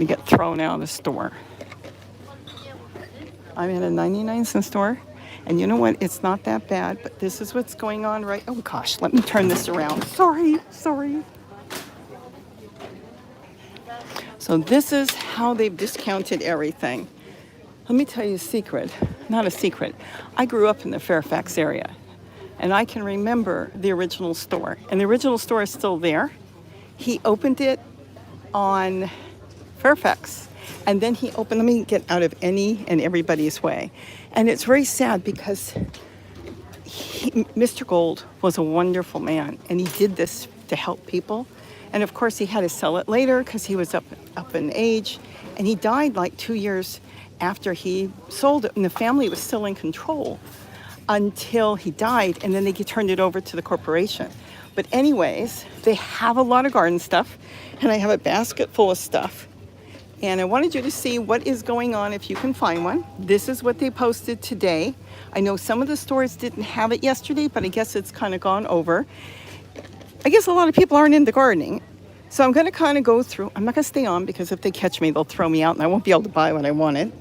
to get thrown out of the store. I'm at a 99-cent store. And you know what? It's not that bad, but this is what's going on right. Oh gosh, let me turn this around. Sorry. So this is how they've discounted everything. Let me tell you a secret. Not a secret. I grew up in the Fairfax area, and I can remember the original store. And the original store is still there. He opened it on Fairfax. And then he opened, let me get out of any and everybody's way. And it's very sad because Mr. Gold was a wonderful man, and he did this to help people. And of course, he had to sell it later because he was up in age. And he died like 2 years after he sold it, and the family was still in control until he died, and then they turned it over to the corporation. But anyways, they have a lot of garden stuff, and I have a basket full of stuff. And I wanted you to see what is going on if you can find one. This is what they posted today. I know some of the stores didn't have it yesterday, but I guess it's kind of gone over. I guess a lot of people aren't into gardening. So I'm going to kind of go through. I'm not going to stay on because if they catch me, they'll throw me out and I won't be able to buy what I wanted.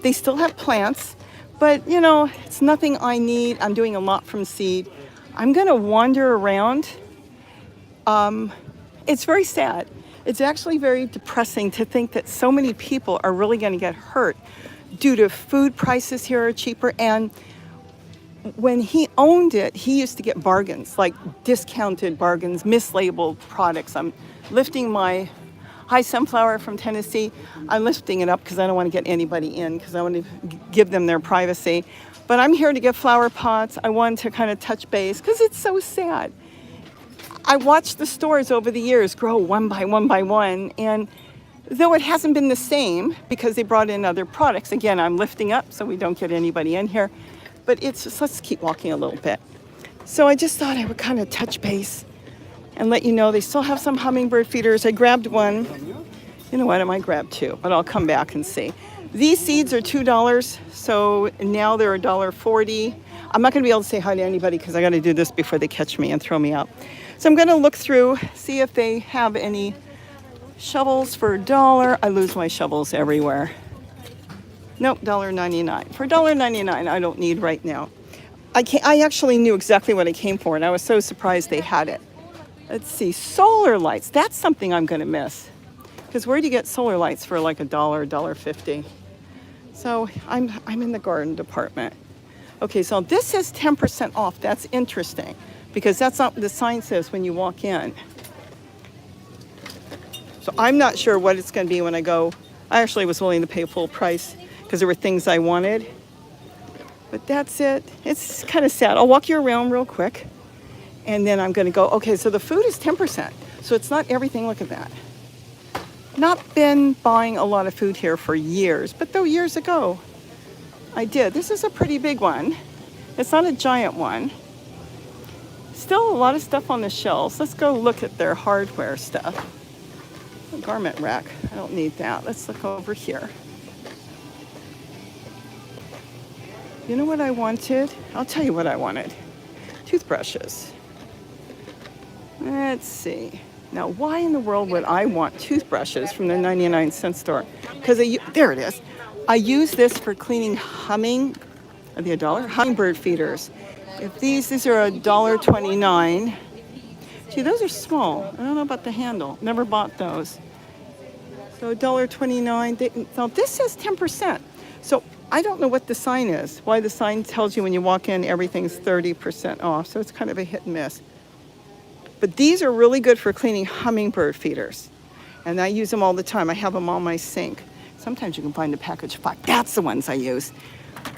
They still have plants, but you know, it's nothing I need. I'm doing a lot from seed. I'm going to wander around. It's very sad. It's actually very depressing to think that so many people are really going to get hurt due to food prices here are cheaper. And when he owned it, he used to get bargains, like discounted bargains, mislabeled products. I'm lifting my high sunflower from Tennessee. I'm lifting it up because I don't want to get anybody in because I want to give them their privacy. But I'm here to get flower pots. I wanted to kind of touch base because it's so sad. I watched the stores over the years grow one by one, and though it hasn't been the same because they brought in other products, again, I'm lifting up so we don't get anybody in here, but it's just, let's keep walking a little bit. So I just thought I would kind of touch base and let you know they still have some hummingbird feeders. I grabbed one. You know what, I might grab two, but I'll come back and see. These seeds are $2, so now they're $1.40. I'm not going to be able to say hi to anybody because I got to do this before they catch me and throw me out. So I'm going to look through, see if they have any shovels for $1. I lose my shovels everywhere. Nope, $1.99. For $1.99, I don't need right now. I actually knew exactly what I came for, and I was so surprised they had it. Let's see, solar lights. That's something I'm going to miss. Because where do you get solar lights for like $1, $1.50? So I'm in the garden department. Okay, so this says 10% off. That's interesting. Because that's not what the sign says when you walk in. So I'm not sure what it's going to be when I go. I actually was willing to pay full price because there were things I wanted. But that's it. It's kind of sad. I'll walk you around real quick. And then I'm going to go, okay, so the food is 10%. So it's not everything. Look at that. Not been buying a lot of food here for years. But though years ago, I did. This is a pretty big one. It's not a giant one. Still a lot of stuff on the shelves. Let's go look at their hardware stuff. A garment rack. I don't need that. Let's look over here. You know what I wanted? I'll tell you what I wanted. Toothbrushes. Let's see. Now, why in the world would I want toothbrushes from the 99-cent store? Because there it is. I use this for cleaning are they $1? Hummingbird feeders. If these are $1.29. Gee, those are small. I don't know about the handle. Never bought those. So $1.29. Now this says 10%. So I don't know what the sign is. Why the sign tells you when you walk in everything's 30% off. So it's kind of a hit and miss. But these are really good for cleaning hummingbird feeders. And I use them all the time. I have them on my sink. Sometimes you can find a package of 5. That's the ones I use.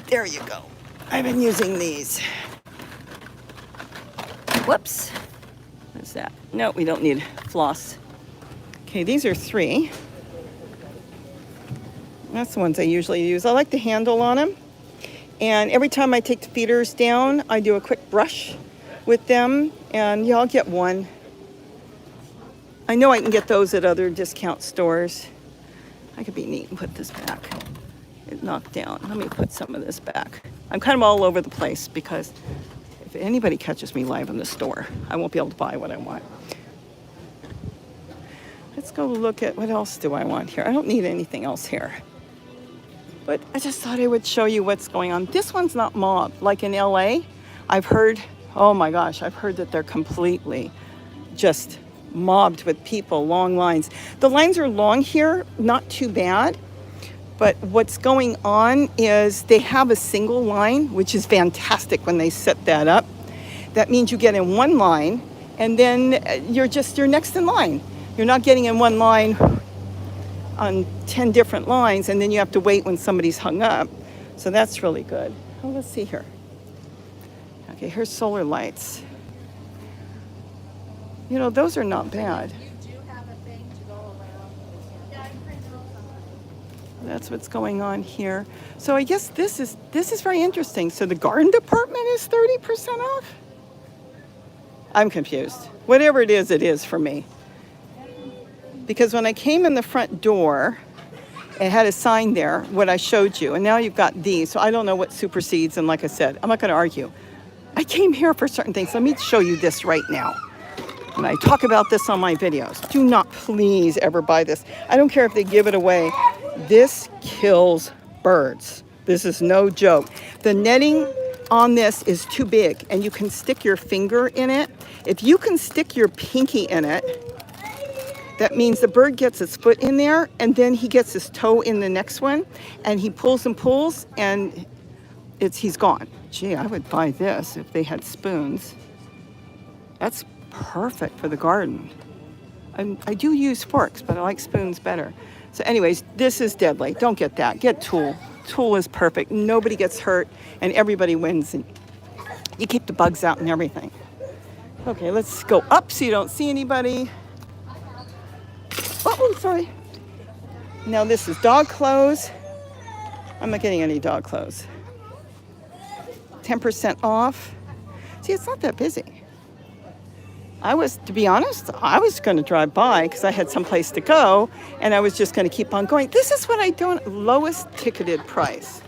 There you go. I've been using these. Whoops. What's that? No, we don't need floss. Okay, these are 3. That's the ones I usually use. I like the handle on them. And every time I take the feeders down, I do a quick brush with them. And yeah, I'll get one. I know I can get those at other discount stores. I could be neat and put this back. It knocked down. Let me put some of this back. I'm kind of all over the place because if anybody catches me live in the store, I won't be able to buy what I want. Let's Let's go look at what else do I want here. I don't need anything else here. But I just thought I would show you what's going on. This one's not mobbed. Like in LA, I've heard, oh my gosh, I've heard that they're completely just mobbed with people, long lines. The lines are long here, not too bad. But what's going on is they have a single line, which is fantastic when they set that up. That means you get in one line and then you're next in line. You're not getting in one line on 10 different lines, and then you have to wait when somebody's hung up. So that's really good. Oh, let's see here. Okay, here's solar lights. You know, those are not bad. You do have a thing to go around. Yeah, I print it all. That's what's going on here. So I guess this is very interesting. So the garden department is 30% off? I'm confused. Whatever it is for me. Because when I came in the front door, it had a sign there, what I showed you. And now you've got these. So I don't know what supersedes. And like I said, I'm not going to argue. I came here for certain things. Let me show you this right now. And I talk about this on my videos. Do not please ever buy this. I don't care if they give it away. This kills birds. This is no joke. The netting on this is too big, and you can stick your finger in it. If you can stick your pinky in it, that means the bird gets his foot in there, and then he gets his toe in the next one, and he pulls and pulls, and he's gone. Gee, I would buy this if they had spoons. That's perfect for the garden. I do use forks, but I like spoons better. So anyways, this is deadly. Don't get that. Get Tool. Tool is perfect. Nobody gets hurt, and everybody wins. And you keep the bugs out and everything. Okay, let's go up so you don't see anybody. Oh, sorry. Now this is dog clothes. I'm not getting any dog clothes. 10% off. See, it's not that busy. To be honest, I was going to drive by because I had someplace to go, and I was just going to keep on going. This is what I do, lowest ticketed price.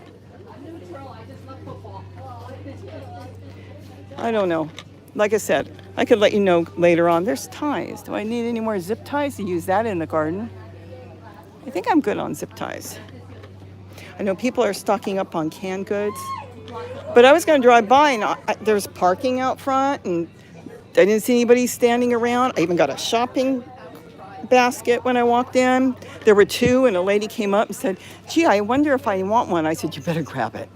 I don't know. Like I said, I could let you know later on. There's ties. Do I need any more zip ties to use that in the garden? I think I'm good on zip ties. I know people are stocking up on canned goods. But I was going to drive by, and there's parking out front, and I didn't see anybody standing around. I even got a shopping basket when I walked in. There were two, and a lady came up and said, gee, I wonder if I want one. I said, you better grab it.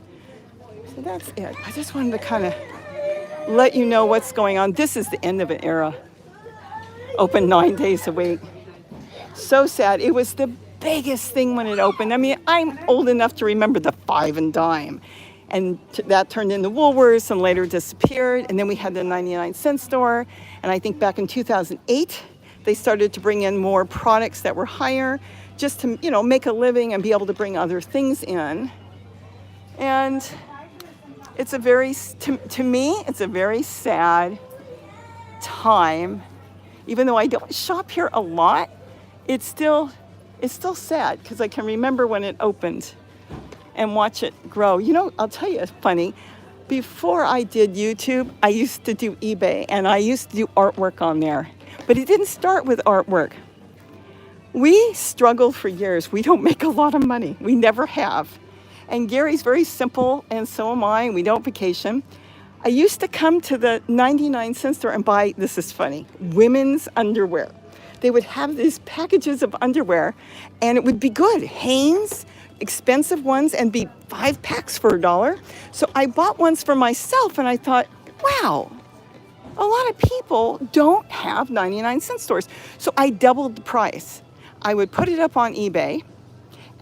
So that's it. I just wanted to kind of let you know what's going on. This is the end of an era. Open 9 days a week. So sad. It was the biggest thing when it opened. I mean, I'm old enough to remember the 5 and dime. And that turned into Woolworths and later disappeared. And then we had the 99-cent store. And I think back in 2008, they started to bring in more products that were higher just to, make a living and be able to bring other things in. And it's to me, it's a very sad time. Even though I don't shop here a lot, it's still sad because I can remember when it opened and watch it grow. I'll tell you, it's funny. Before I did YouTube, I used to do eBay, and I used to do artwork on there. But it didn't start with artwork. We struggled for years. We don't make a lot of money. We never have. And Gary's very simple, and so am I, and we don't vacation. I used to come to the 99-cent store and buy, this is funny, women's underwear. They would have these packages of underwear, and it would be good. Hanes, expensive ones, and be 5 packs for $1. So I bought ones for myself, and I thought, wow, a lot of people don't have 99-cent stores. So I doubled the price. I would put it up on eBay,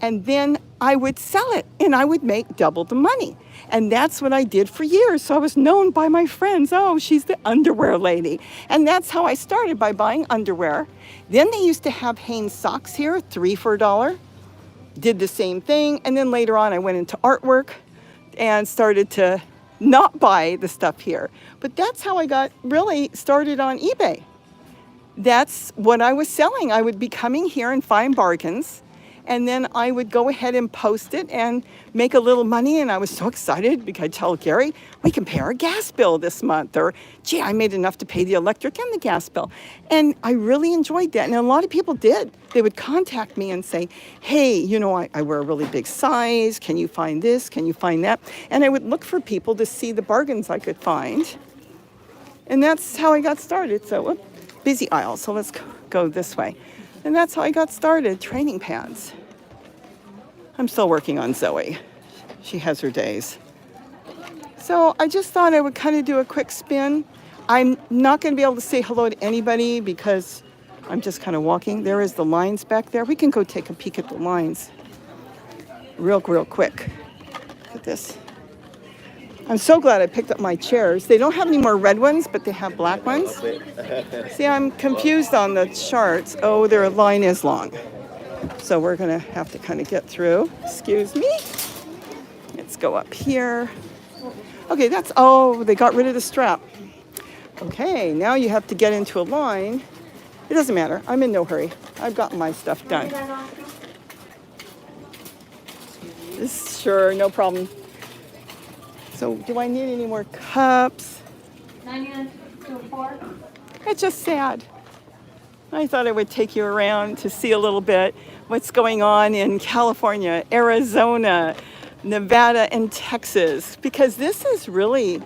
and then I would sell it, and I would make double the money. And that's what I did for years. So I was known by my friends. Oh, she's the underwear lady. And that's how I started, by buying underwear. Then they used to have Hanes socks here, 3 for $1. Did the same thing. And then later on, I went into artwork and started to not buy the stuff here. But that's how I got really started on eBay. That's what I was selling. I would be coming here and find bargains. And then I would go ahead and post it and make a little money. And I was so excited because I tell Gary, we can pay our gas bill this month. Or, gee, I made enough to pay the electric and the gas bill. And I really enjoyed that. And a lot of people did. They would contact me and say, hey, you know, I wear a really big size. Can you find this? Can you find that? And I would look for people to see the bargains I could find. And that's how I got started. So, busy aisle. So let's go this way. And that's how I got started, training pants. I'm still working on Zoe. She has her days. So I just thought I would kind of do a quick spin. I'm not going to be able to say hello to anybody because I'm just kind of walking. There is the lines back there. We can go take a peek at the lines real quick. Look at this. I'm so glad I picked up my chairs. They don't have any more red ones, but they have black ones. See, I'm confused on the charts. Oh, their line is long. So we're gonna have to kind of get through. Excuse me. Let's go up here. Okay, they got rid of the strap. Okay, now you have to get into a line. It doesn't matter, I'm in no hurry. I've got my stuff done. Sure, no problem. So do I need any more cups? 99 to 4. It's just sad. I thought I would take you around to see a little bit what's going on in California, Arizona, Nevada, and Texas, because this is really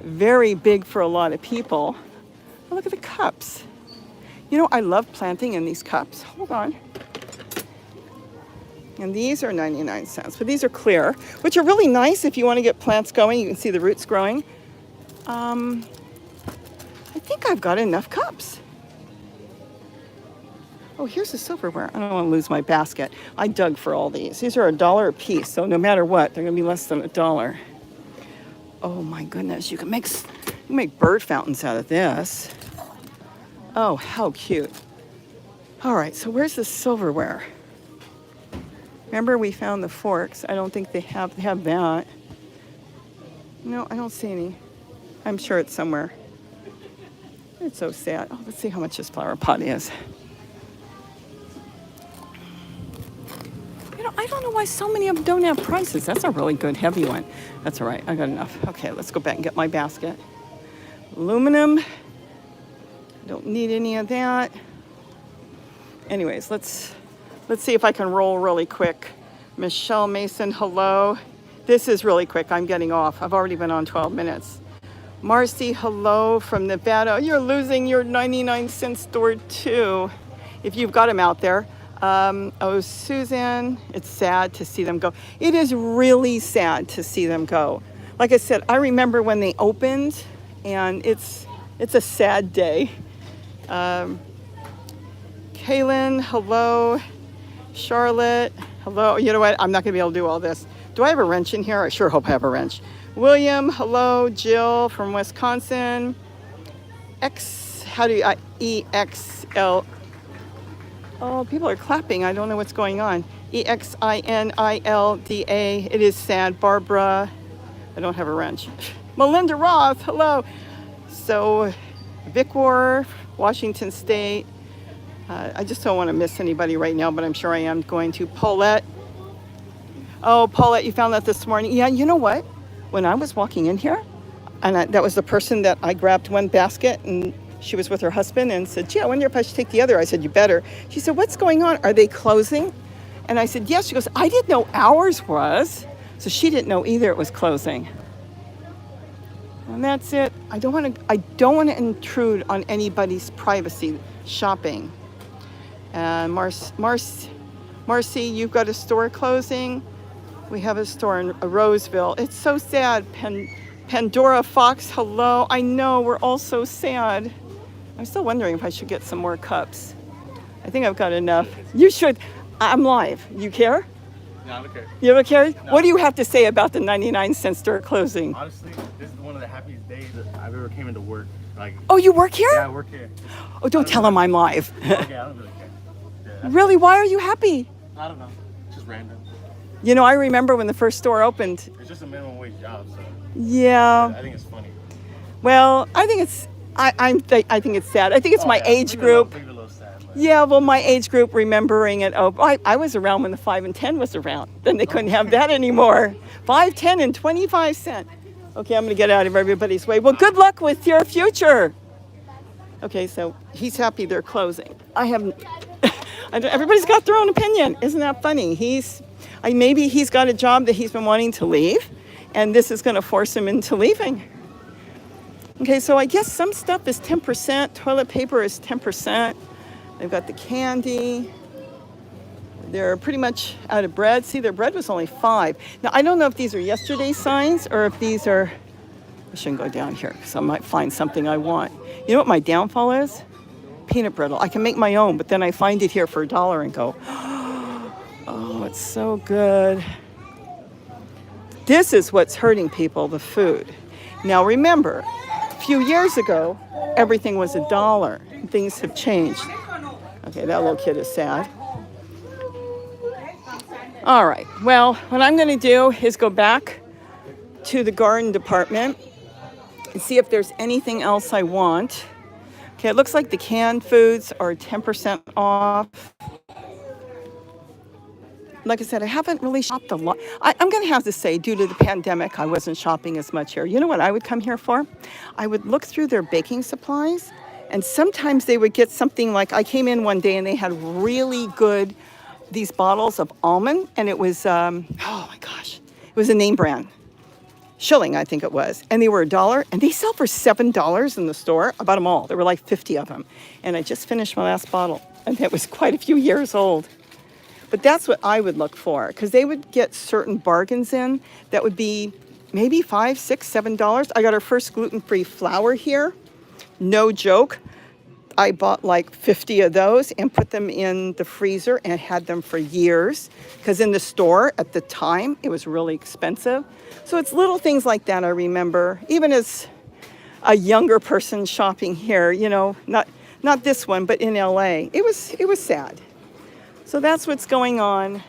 very big for a lot of people. Oh, look at the cups. You know, I love planting in these cups. Hold on. And these are 99 cents, but these are clear, which are really nice if you want to get plants going. You can see the roots growing. I think I've got enough cups. Oh, here's the silverware. I don't want to lose my basket. I dug for all these. These are $1 a piece, so no matter what, they're going to be less than $1. Oh my goodness, you can make bird fountains out of this. Oh, how cute. All right, so where's the silverware? Remember we found the forks. I don't think they have that. No, I don't see any. I'm sure it's somewhere. It's so sad. Oh, let's see how much this flower pot is. You know, I don't know why so many of them don't have prices. That's a really good heavy one. That's all right, I got enough. Okay, let's go back and get my basket. Aluminum. Don't need any of that. Anyways, let's see if I can roll really quick. Michelle Mason, hello. This is really quick. I'm getting off. I've already been on 12 minutes. Marcy, hello from Nevada. You're losing your 99-cent store too, if you've got them out there. Oh, Susan, it's sad to see them go. It is really sad to see them go. Like I said, I remember when they opened, and it's a sad day. Kaylin, hello. Charlotte, hello. You know what? I'm not going to be able to do all this. Do I have a wrench in here? I sure hope I have a wrench. William, hello. Jill from Wisconsin. EXL. Oh, people are clapping. I don't know what's going on. EXINILDA. It is sad. Barbara. I don't have a wrench. Melinda Roth, hello. So, Vicwar, Washington State. I just don't want to miss anybody right now, but I'm sure I am going to. Paulette. Oh, Paulette, you found that this morning. Yeah, you know what? When I was walking in here, and that was the person that I grabbed one basket, and she was with her husband and said, gee, I wonder if I should take the other. I said, you better. She said, what's going on? Are they closing? And I said, yes. She goes, I didn't know ours was. So she didn't know either it was closing. And that's it. I don't want to intrude on anybody's privacy shopping. And Marcy, you've got a store closing. We have a store in Roseville. It's so sad. Pandora Fox, hello. I know, we're all so sad. I'm still wondering if I should get some more cups. I think I've got enough. You should. I'm live. You care? No, I don't care. You don't care? No. What do you have to say about the 99-cent store closing? Honestly, this is one of the happiest days that I've ever came into work. Like, Oh, you work here? yeah, I work here. Oh, don't tell them I'm live. Okay, I don't really care. Yeah, Really? Why are you happy? I don't know. It's just random. You know, I remember when the first store opened. It's just a minimum wage job, so Yeah. I think it's funny. Well, I think it's I think it's sad. I think it's my age group. Leave it a little sad. Yeah, well, my age group remembering it. Oh, I was around when the 5 and 10 was around. Then they couldn't have that anymore. 5, 10, and 25 cents. Okay, I'm going to get out of everybody's way. Well, good luck with your future. Okay, so he's happy they're closing. I haven't. Everybody's got their own opinion. Isn't that funny? Maybe he's got a job that he's been wanting to leave, and this is going to force him into leaving. Okay, so I guess some stuff is 10%. Toilet paper is 10%. They've got the candy. They're pretty much out of bread. See, their bread was only 5. Now, I don't know if these are yesterday's signs or if these are... I shouldn't go down here because I might find something I want. You know what my downfall is? Peanut brittle. I can make my own, but then I find it here for $1 and go, oh, it's so good. This is what's hurting people, the food. Now, remember, a few years ago, everything was $1. Things have changed. Okay, that little kid is sad. All right, well, what I'm going to do is go back to the garden department and see if there's anything else I want. Okay, it looks like the canned foods are 10% off. Like I said, I haven't really shopped a lot. I'm going to have to say, due to the pandemic, I wasn't shopping as much here. You know what I would come here for? I would look through their baking supplies, and sometimes they would get something like, I came in one day and they had really good, these bottles of almond, and it was, oh my gosh, it was a name brand. Shilling, I think it was. And they were $1, and they sell for $7 in the store. I bought them all. There were like 50 of them. And I just finished my last bottle, and it was quite a few years old. But that's what I would look for, because they would get certain bargains in that would be maybe $5, $6, $7. I got our first gluten-free flour here. No joke. I bought like 50 of those and put them in the freezer and had them for years, because in the store at the time, it was really expensive. So it's little things like that I remember, even as a younger person shopping here, you know, not this one, but in LA. It was sad. So that's what's going on.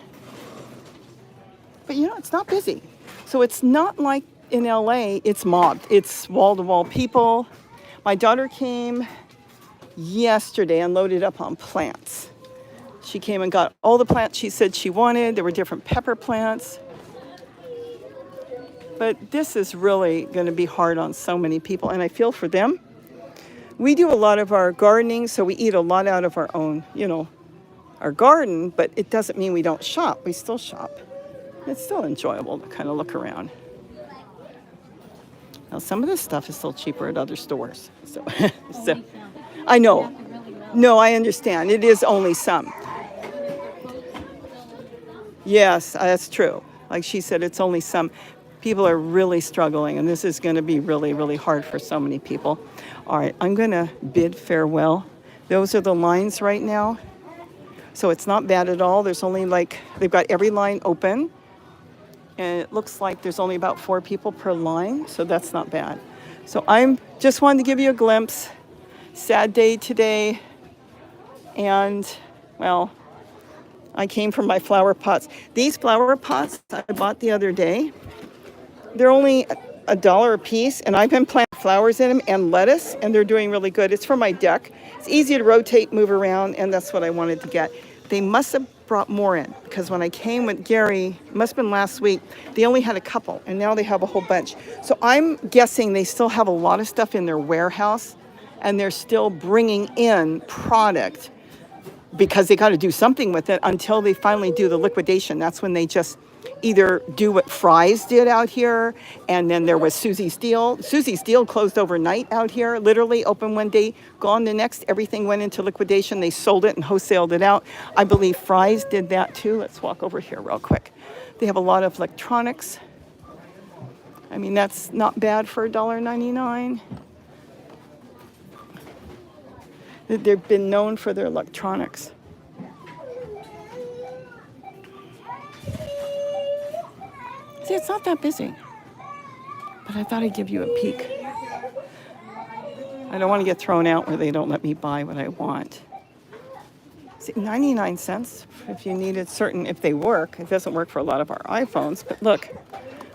But you know, it's not busy. So it's not like in LA, it's mobbed. It's wall-to-wall people. My daughter came yesterday and loaded up on plants. She came and got all the plants she said she wanted. There were different pepper plants. But this is really going to be hard on so many people, and I feel for them. We do a lot of our gardening, so we eat a lot out of our own, you know, our garden, but it doesn't mean we don't shop. We still shop. It's still enjoyable to kind of look around. Now, some of this stuff is still cheaper at other stores. So I know. No, I understand. It is only some. Yes, that's true. Like she said, it's only some. People are really struggling, and this is going to be really, really hard for so many people. All right, I'm going to bid farewell. Those are the lines right now. So it's not bad at all. There's only they've got every line open. And it looks like there's only about 4 people per line, so that's not bad. So I'm just wanted to give you a glimpse. Sad day today. And, well, I came from my flower pots. These flower pots I bought the other day, they're only $1 a piece, and I've been planting flowers in them and lettuce, and they're doing really good. It's for my deck. It's easy to rotate, move around, and that's what I wanted to get. They must have brought more in, because when I came with Gary, it must have been last week, they only had a couple, and now they have a whole bunch. So I'm guessing they still have a lot of stuff in their warehouse, and they're still bringing in product because they got to do something with it until they finally do the liquidation. That's when they just either do what Fry's did out here, and then there was Susie Steele. Susie Steele closed overnight out here, literally open one day, gone the next. Everything went into liquidation. They sold it and wholesaled it out. I believe Fry's did that too. Let's walk over here real quick. They have a lot of electronics. I mean, that's not bad for $1.99. They've been known for their electronics. See, it's not that busy, but I thought I'd give you a peek. I don't want to get thrown out where they don't let me buy what I want. See, 99 cents if you needed certain, if they work. It doesn't work for a lot of our iPhones, but look,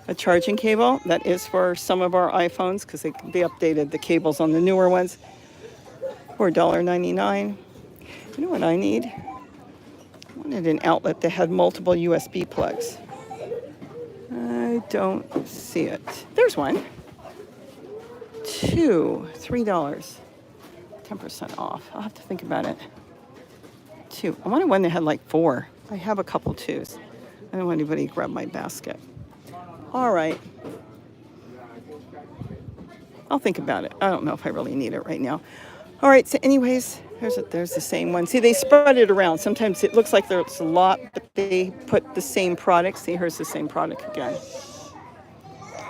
a charging cable that is for some of our iPhones, because they updated the cables on the newer ones, for $1.99. You know what I need? I wanted an outlet that had multiple USB plugs. I don't see it. There's one. $3. 10% off. I'll have to think about it. 2. I wanted one that had like 4. I have a couple 2s. I don't want anybody to grab my basket. All right. I'll think about it. I don't know if I really need it right now. All right, so anyways, there's the same one. See, they spread it around. Sometimes it looks like there's a lot, but they put the same product. See, here's the same product again.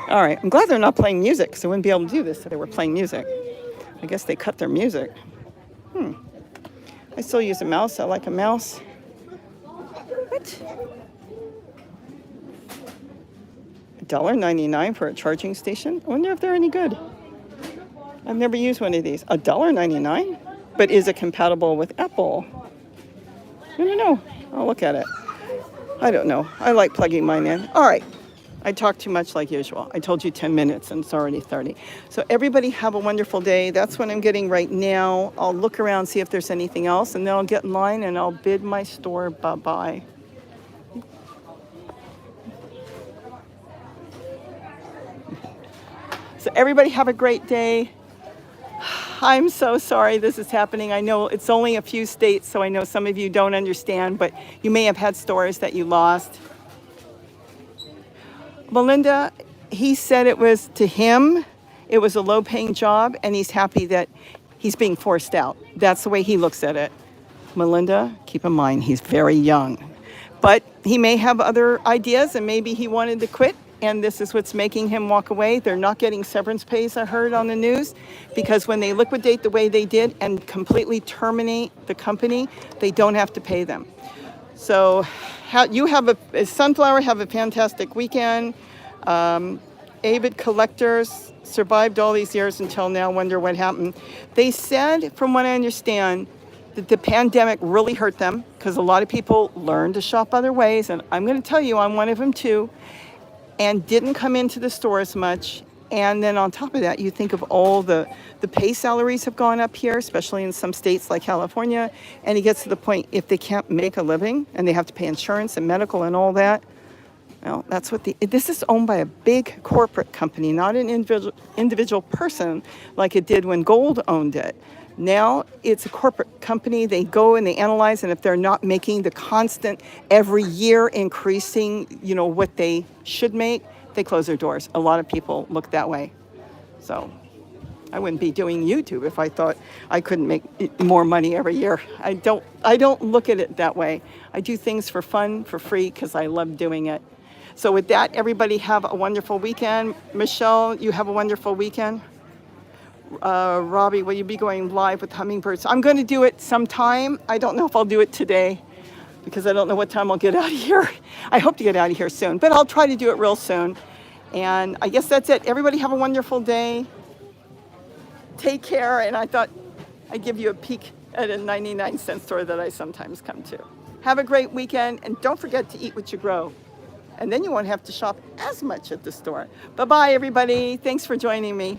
All right, I'm glad they're not playing music, because I wouldn't be able to do this if they were playing music. I guess they cut their music. I still use a mouse. I like a mouse. What? $1.99 for a charging station? I wonder if they're any good. I've never used one of these. $1.99? But is it compatible with Apple? I don't know. I'll look at it. I don't know. I like plugging mine in. All right. I talk too much like usual. I told you 10 minutes and it's already 30. So everybody have a wonderful day. That's what I'm getting right now. I'll look around, see if there's anything else, and then I'll get in line and I'll bid my store bye-bye. So everybody have a great day. I'm so sorry this is happening. I know it's only a few states, so I know some of you don't understand, but you may have had stores that you lost. Melinda, he said it was to him, it was a low-paying job, and he's happy that he's being forced out. That's the way he looks at it. Melinda, keep in mind, he's very young. But he may have other ideas, and maybe he wanted to quit, and this is what's making him walk away. They're not getting severance pays, I heard on the news, because when they liquidate the way they did and completely terminate the company, they don't have to pay them. So you have Sunflower, have a fantastic weekend. Avid collectors survived all these years until now, wonder what happened. They said, from what I understand, that the pandemic really hurt them because a lot of people learned to shop other ways. And I'm going to tell you, I'm one of them too, and didn't come into the store as much. And then on top of that, you think of all the pay salaries have gone up here, especially in some states like California. And it gets to the point, if they can't make a living and they have to pay insurance and medical and all that, well, that's what this is owned by a big corporate company, not an individual person like it did when Gold owned it. Now it's a corporate company. They go and they analyze, and if they're not making the constant every year increasing, what they should make, they close their doors. A lot of people look that way. So I wouldn't be doing YouTube if I thought I couldn't make more money every year. I don't look at it that way. I do things for fun, for free, because I love doing it. So with that, everybody have a wonderful weekend. Michelle, you have a wonderful weekend. Robbie, will you be going live with hummingbirds? I'm going to do it sometime. I don't know if I'll do it today because I don't know what time I'll get out of here. I hope to get out of here soon, but I'll try to do it real soon. And I guess that's it. Everybody have a wonderful day. Take care. And I thought I'd give you a peek at a 99-cent store that I sometimes come to. Have a great weekend, and don't forget to eat what you grow. And then you won't have to shop as much at the store. Bye-bye, everybody. Thanks for joining me.